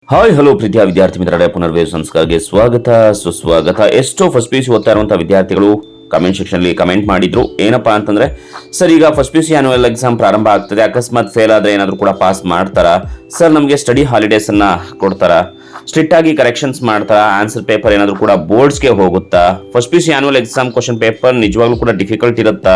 Hi hello ಪ್ರೀತಿಯ ವಿದ್ಯಾರ್ಥಿ ಮಿತ್ರರೇ, ಪುನರ್ವೇಶ ಸಂಸ್ಕಾರಕ್ಕೆ ಸ್ವಾಗತ ಸುಸ್ವಾಗತ. ಎಷ್ಟೋ ಫಸ್ಟ್ ಪಿ ಯು ಸಿ ಓದ್ತಾ ಇರುವಂತಹ ವಿದ್ಯಾರ್ಥಿಗಳು ಕಮೆಂಟ್ ಸೆಕ್ಷನ್ ಅಲ್ಲಿ ಕಮೆಂಟ್ ಮಾಡಿದ್ರು. ಏನಪ್ಪಾ ಅಂತಂದ್ರೆ, ಸರ್ ಈಗ first P U C annual exam ಪ್ರಾರಂಭ ಆಗ್ತದೆ, ಅಕಸ್ಮಾತ್ ಫೇಲ್ ಆದ್ರೆ ಏನಾದ್ರು ಕೂಡ ಪಾಸ್ ಮಾಡ್ತಾರಾ ಸರ್? ನಮಗೆ ಸ್ಟಡಿ ಹಾಲಿಡೇಸ್ ಅನ್ನ ಕೊಡ್ತಾರಾ? ಸ್ಟ್ರಿಕ್ಟ್ ಆಗಿ ಕರೆಕ್ಷನ್ಸ್ ಮಾಡ್ತಾರಾ? ಆನ್ಸರ್ ಪೇಪರ್ ಏನಾದ್ರು ಕೂಡ ಬೋರ್ಡ್ಸ್ಗೆ ಹೋಗುತ್ತಾ? First P U C annual exam question paper ನಿಜವಾಗ್ಲೂ ಕೂಡ ಡಿಫಿಕಲ್ಟ್ ಇರುತ್ತಾ?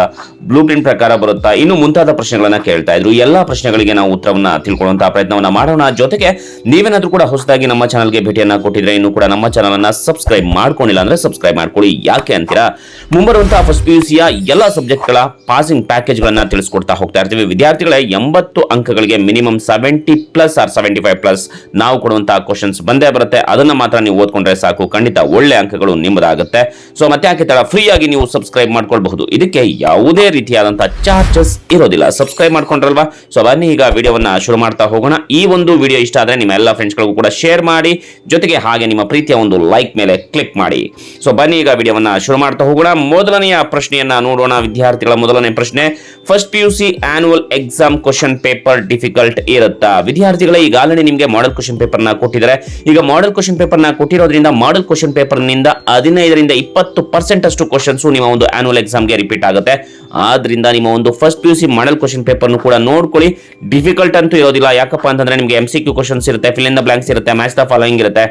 ಬ್ಲೂ ಪ್ರಿಂಟ್ ಪ್ರಕಾರ ಬರುತ್ತಾ? ಇನ್ನು ಮುಂತಾದ ಪ್ರಶ್ನೆಗಳನ್ನ ಕೇಳ್ತಾ ಇದ್ರು. ಎಲ್ಲಾ ಪ್ರಶ್ನೆಗಳಿಗೆ ನಾವು ಉತ್ತರವನ್ನ ತಿಳ್ಕೊಳ್ಳುವಂತಹ ಪ್ರಯತ್ನವನ್ನ ಮಾಡೋಣ. ಜೊತೆಗೆ ನೀವೇನಾದ್ರೂ ಕೂಡ ಹೊಸದಾಗಿ ನಮ್ಮ ಚಾನಲ್ಗೆ ಭೇಟಿಯನ್ನ ಕೊಟ್ಟಿದ್ರೆ, ಇನ್ನು ಕೂಡ ನಮ್ಮ ಚಾನಲ್ ಅನ್ನ ಸಬ್ಸ್ಕ್ರೈಬ್ ಮಾಡ್ಕೊಂಡಿಲ್ಲ ಅಂದ್ರೆ ಸಬ್ಸ್ಕ್ರೈಬ್ ಮಾಡ್ಕೊಳ್ಳಿ. ಯಾಕೆ ಅಂತೀರಾ? ಮುಂಬರುವಂತಹ ಫಸ್ಟ್ ಪಿ ಯು ಸಿಯ ಎಲ್ಲಾ ಸಬ್ಜೆಕ್ಟ್ ಗಳ ಪಾಸಿಂಗ್ ಪ್ಯಾಕೇಜ್ ಗಳನ್ನ ತಿಳಿಸ್ಕೊಡ್ತಾ ಹೋಗ್ತಾ ಇರ್ತೀವಿ. ವಿದ್ಯಾರ್ಥಿಗಳ 80 ಅಂಕಗಳಿಗೆ ಮಿನಿಮಮ್ 70+ ಆರ್ 75+ ನಾವು ಕೊಡುವಂತಹ ಕ್ವಶನ್ಸ್ ಬಂದೇ ಬರುತ್ತೆ. ಅದನ್ನ ಮಾತ್ರ ನೀವು ಓದ್ಕೊಂಡ್ರೆ ಸಾಕು, ಖಂಡಿತ ಒಳ್ಳೆ ಅಂಕಗಳು ನಿಮ್ಮದಾಗುತ್ತೆ. ಸೊ ಮತ್ತೆ ಯಾಕೆ ತರ ಫ್ರೀ ಆಗಿ ನೀವು ಸಬ್ಸ್ಕ್ರೈಬ್ ಮಾಡ್ಕೊಳ್ಬಹುದು. ಇದಕ್ಕೆ ಯಾವುದೇ ರೀತಿಯಾದಂತಹ ಚಾರ್ಜಸ್ ಇರೋದಿಲ್ಲ. ಸಬ್ಸ್ಕ್ರೈಬ್ ಮಾಡ್ಕೊಂಡ್ರಲ್ವಾ? ಸೊ ಬನ್ನಿ ಈಗ ವಿಡಿಯೋವನ್ನ ಶುರು ಮಾಡ್ತಾ ಹೋಗೋಣ. ಈ ಒಂದು ವಿಡಿಯೋ ಇಷ್ಟ ಆದ್ರೆ ನಿಮ್ಮ ಎಲ್ಲ ಫ್ರೆಂಡ್ಸ್ ಗಳಿಗೂ ಕೂಡ ಶೇರ್ ಮಾಡಿ, ಜೊತೆಗೆ ಹಾಗೆ ನಿಮ್ಮ ಪ್ರೀತಿಯ ಒಂದು ಲೈಕ್ ಮೇಲೆ ಕ್ಲಿಕ್ ಮಾಡಿ. ಸೊ ಬನ್ನಿ ಈಗ ವಿಡಿಯೋವನ್ನ ಶುರು ಮಾಡ್ತಾ ಹೋಗೋಣ. ಮೊದಲನೆಯ ಪ್ರಶ್ನೆಯನ್ನ ನೋಡೋಣ ವಿದ್ಯಾರ್ಥಿಗಳ. ಮೊದಲನೇ ಪ್ರಶ್ನೆ, first P U C annual exam question paper difficult ಇರುತ್ತಾ? ವಿದ್ಯಾರ್ಥಿಗಳೇ, ಈಗ ಆಲ್ರೆಡಿ ನಿಮಗೆ ಮಾಡೆಲ್ ಕ್ವಶನ್ ಪೇಪರ್ ನ ಕೊಟ್ಟಿದ್ದಾರೆ. ಈಗ ಮಾಡೆಲ್ ಕ್ವಶನ್ ಪೇಪರ್ ನ ಕೊಟ್ಟಿರೋದ್ರಿಂದ ಮಾಡೆಲ್ ಕ್ವಶನ್ ಪೇಪರ್ ನಿಂದ 15ರಿಂದ 20% ಅಷ್ಟು ಕ್ವಶನ್ಸ್ ನಿಮ್ಮ ಒಂದು ಆನ್ಯುವಲ್ ಎಕ್ಸಾಮ್ ಗೆ ರಿಪೀಟ್ ಆಗುತ್ತೆ. ಆದ್ರಿಂದ ನಿಮ್ಮ ಒಂದು first P U C model question paper ಕೂಡ ನೋಡ್ಕೊಳ್ಳಿ. ಡಿಫಿಕಲ್ಟ್ ಅಂತೂ ಇರೋದಿಲ್ಲ. ಯಾಕಪ್ಪ ಅಂತಂದ್ರೆ ನಿಮಗೆ MCQ ಕ್ವಶನ್ಸ್ ಇರುತ್ತೆ, ಫಿಲ್ ಇನ್ ದ ಬ್ಲಾಂಕ್ಸ್ ಇರುತ್ತೆ, ಮ್ಯಾಚ್ ದ ಫಾಲೋಯಿಂಗ್ ಇರುತ್ತೆ.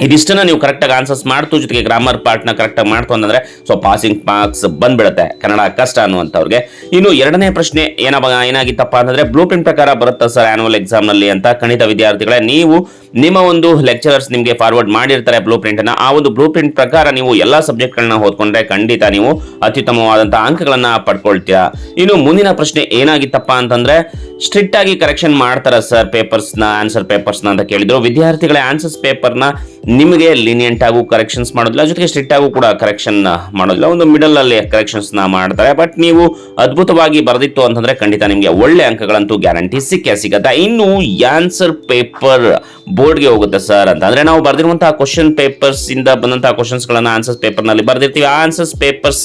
ಇದಿಷ್ಟನ್ನ ನೀವು ಕರೆಕ್ಟ್ ಆಗಿ ಆನ್ಸರ್ಸ್ ಮಾಡ್ತು, ಜೊತೆಗೆ ಗ್ರಾಮರ್ ಪಾರ್ಟ್ ನ ಕರೆಕ್ಟ್ ಆಗಿ ಮಾಡ್ತು ಅಂತಂದ್ರೆ ಸೊ ಪಾಸಿಂಗ್ ಮಾರ್ಕ್ಸ್ ಬಂದ್ಬಿಡುತ್ತೆ ಕನ್ನಡ ಕಷ್ಟ ಅನ್ನುವಂಥವ್ರಿಗೆ. ಇನ್ನು ಎರಡನೇ ಪ್ರಶ್ನೆ ಏನಾಗಿತ್ತಪ್ಪ ಅಂತಂದ್ರೆ, ಬ್ಲೂ ಪ್ರಿಂಟ್ ಪ್ರಕಾರ ಬರುತ್ತಾ ಸರ್ ಆನ್ಯುವಲ್ ಎಕ್ಸಾಮ್ ನಲ್ಲಿ ಅಂತ. ಖಂಡಿತ ವಿದ್ಯಾರ್ಥಿಗಳೇ, ನೀವು ನಿಮ್ಮ ಒಂದು ಲೆಕ್ಚರರ್ಸ್ ನಿಮಗೆ ಫಾರ್ವರ್ಡ್ ಮಾಡಿರ್ತಾರೆ ಬ್ಲೂ ಪ್ರಿಂಟ್ ಅನ್ನ. ಆ ಒಂದು ಬ್ಲೂ ಪ್ರಿಂಟ್ ಪ್ರಕಾರ ನೀವು ಎಲ್ಲಾ ಸಬ್ಜೆಕ್ಟ್ ಗಳನ್ನ ಓದ್ಕೊಂಡ್ರೆ ಖಂಡಿತ ನೀವು ಅತ್ಯುತ್ತಮವಾದಂತಹ ಅಂಕಗಳನ್ನ ಪಡ್ಕೊಳ್ತೀರಾ. ಇನ್ನು ಮುಂದಿನ ಪ್ರಶ್ನೆ ಏನಾಗಿತ್ತಪ್ಪ ಅಂತಂದ್ರೆ, ಸ್ಟ್ರಿಕ್ಟ್ ಆಗಿ ಕರೆಕ್ಷನ್ ಮಾಡ್ತಾರ ಸರ್ ಪೇಪರ್ಸ್ ನ, ಆನ್ಸರ್ ಪೇಪರ್ಸ್ ನ ಅಂತ ಕೇಳಿದ್ರು. ವಿದ್ಯಾರ್ಥಿಗಳ ಆನ್ಸರ್ಸ್ ಪೇಪರ್ ನ ನಿಮಗೆ ಲಿನಿಯಂಟ್ ಆಗು ಕರೆಕ್ಷನ್ಸ್ ಮಾಡೋದಿಲ್ಲ, ಜೊತೆಗೆ ಸ್ಟ್ರಿಕ್ಟ್ ಆಗು ಕೂಡ ಕರೆಕ್ಷನ್ ಮಾಡೋದಿಲ್ಲ. ಒಂದು ಮಿಡಲ್ ಅಲ್ಲಿ ಕರೆಕ್ಷನ್ಸ್ ನ ಮಾಡ್ತಾರೆ. ಬಟ್ ನೀವು ಅದ್ಭುತವಾಗಿ ಬರೆದಿತ್ತು ಅಂತಂದ್ರೆ ಖಂಡಿತ ನಿಮಗೆ ಒಳ್ಳೆ ಅಂಕಗಳಂತೂ ಗ್ಯಾರಂಟಿ ಸಿಗುತ್ತೆ. ಇನ್ನು ಆನ್ಸರ್ ಪೇಪರ್ ಬೋರ್ಡ್ಗೆ ಹೋಗುತ್ತೆ ಸರ್ ಅಂತ ಅಂದ್ರೆ, ನಾವು ಬರೆದಿರುವಂತಹ ಕ್ವಶನ್ ಪೇಪರ್ಸ್ ಇಂದ ಬಂದಂತಹ ಕ್ವಶನ್ಸ್ ಗಳನ್ನ ಆನ್ಸರ್ಸ್ ಪೇಪರ್ ನಲ್ಲಿ ಬರೆದಿರ್ತೀವಿ. ಆ ಆನ್ಸರ್ಸ್ ಪೇಪರ್ಸ್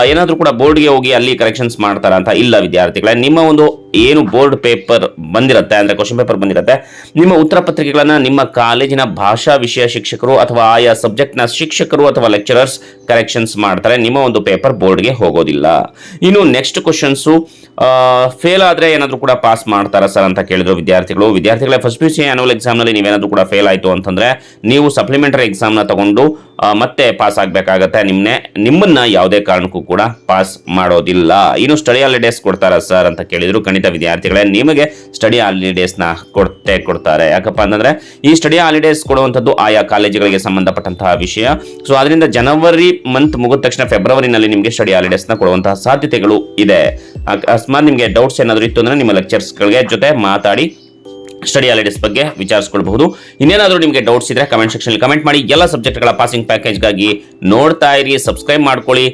ಏನಾದ್ರೂ ಕೂಡ ಬೋರ್ಡ್ಗೆ ಹೋಗಿ ಅಲ್ಲಿ ಕರೆಕ್ಷನ್ಸ್ ಮಾಡ್ತಾರ ಅಂತ ಇಲ್ಲ ವಿದ್ಯಾರ್ಥಿಗಳೇ. ನಿಮ್ಮ ಒಂದು ಏನು ಬೋರ್ಡ್ ಪೇಪರ್ ಬಂದಿರುತ್ತೆ ಅಂದ್ರೆ ಕ್ವಶನ್ ಪೇಪರ್ ಬಂದಿರುತ್ತೆ, ನಿಮ್ಮ ಉತ್ತರ ಪತ್ರಿಕೆಗಳನ್ನ ನಿಮ್ಮ ಕಾಲೇಜಿನ ಭಾಷಾ ವಿಷಯ ಶಿಕ್ಷಕರು ಅಥವಾ ಆಯಾ ಸಬ್ಜೆಕ್ಟ್ ನ ಶಿಕ್ಷಕರು ಅಥವಾ ಲೆಕ್ಚರರ್ಸ್ ಕರೆಕ್ಷನ್ಸ್ ಮಾಡ್ತಾರೆ. ನಿಮ್ಮ ಒಂದು ಪೇಪರ್ ಬೋರ್ಡ್ಗೆ ಹೋಗೋದಿಲ್ಲ. ಇನ್ನು ನೆಕ್ಸ್ಟ್ ಕ್ವಶನ್ಸ್, ಫೇಲ್ ಆದ್ರೆ ಏನಾದ್ರೂ ಕೂಡ ಪಾಸ್ ಮಾಡ್ತಾರ ಸರ್ ಅಂತ ಕೇಳಿದ್ರು ವಿದ್ಯಾರ್ಥಿಗಳೇ, first P U C annual exam ನಲ್ಲಿ ನೀವೇನಾದ್ರೂ ಕೂಡ ಫೇಲ್ ಆಯ್ತು ಅಂತಂದ್ರೆ ನೀವು ಸಪ್ಲಿಮೆಂಟರಿ ಎಕ್ಸಾಮ್ ನ ತಗೊಂಡು ಮತ್ತೆ ಪಾಸ್ ಆಗ್ಬೇಕಾಗತ್ತೆ. ನಿಮ್ಮನ್ನ ಯಾವುದೇ ಕಾರಣಕ್ಕೂ ಕೂಡ ಪಾಸ್ ಮಾಡೋದಿಲ್ಲ. ಇನ್ನು ಸ್ಟಡಿ ಹಾಲಿಡೇಸ್ ಕೊಡ್ತಾರ ಸರ್ ಅಂತ ಕೇಳಿದ್ರು. ಖಂಡಿತ ವಿದ್ಯಾರ್ಥಿಗಳೇ, ನಿಮಗೆ ಸ್ಟಡಿ ಹಾಲಿಡೇಸ್ ನ ಕೊಡ್ತಾರೆ. ಯಾಕಪ್ಪ ಅಂತಂದ್ರೆ ಈ ಸ್ಟಡಿ ಹಾಲಿಡೇಸ್ ಕೊಡುವಂತದ್ದು ಆಯಾ ಕಾಲೇಜುಗಳಿಗೆ ಸಂಬಂಧಪಟ್ಟಂತಹ ವಿಷಯ. ಸೊ ಅದರಿಂದ ಜನವರಿ ಮಂತ್ ಮುಗಿದ ತಕ್ಷಣ ಫೆಬ್ರವರಿನಲ್ಲಿ ನಿಮಗೆ ಸ್ಟಡಿ ಹಾಲಿಡೇಸ್ ನ ಕೊಡುವಂತಹ ಸಾಧ್ಯತೆಗಳು ಇದೆ. ಅಕಸ್ಮಾತ್ ನಿಮಗೆ ಡೌಟ್ಸ್ ಏನಾದರೂ ಇತ್ತು ಅಂದ್ರೆ ನಿಮ್ಮ ಲೆಕ್ಚರ್ಸ್ ಗಳಿಗೆ ಜೊತೆ ಮಾತಾಡಿ ಸ್ಟಡಿ ಹಾಲಿಡೇಸ್ ಬಗ್ಗೆ ವಿಚಾರಿಸಿಕೊಳ್ಳಬಹುದು. ಇನ್ನೇನಾದರೂ ನಿಮಗೆ ಡೌಟ್ಸ್ ಇದ್ರೆ ಕಮೆಂಟ್ ಸೆಕ್ಷನ್ ಅಲ್ಲಿ ಕಮೆಂಟ್ ಮಾಡಿ. ಎಲ್ಲ ಸಬ್ಜೆಕ್ಟ್ಗಳ ಪಾಸಿಂಗ್ ಪ್ಯಾಕೇಜ್ಗಾಗಿ ನೋಡ್ತಾ ಇರಿ, ಸಬ್ಸ್ಕ್ರೈಬ್ ಮಾಡ್ಕೊಳ್ಳಿ,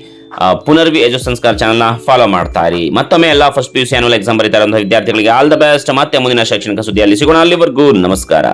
ಪುನರ್ವಿ ಎಜು ಸಂಸ್ಕಾರ್ ಚಾನಲ್ ನ ಫಾಲೋ ಮಾಡ್ತಾ ಇರಿ. ಮತ್ತೊಮ್ಮೆ ಎಲ್ಲ first P U C annual exam ಬರೀತಾ ಇರುವಂತಹ ವಿದ್ಯಾರ್ಥಿಗಳಿಗೆ ಆಲ್ ದ ಬೆಸ್ಟ್. ಮತ್ತೆ ಮುಂದಿನ ಶೈಕ್ಷಣಿಕ ಸುದ್ದಿಯಲ್ಲಿ ಸಿಗೋಣ. ಅಲ್ಲಿವರೆಗೂ ನಮಸ್ಕಾರ.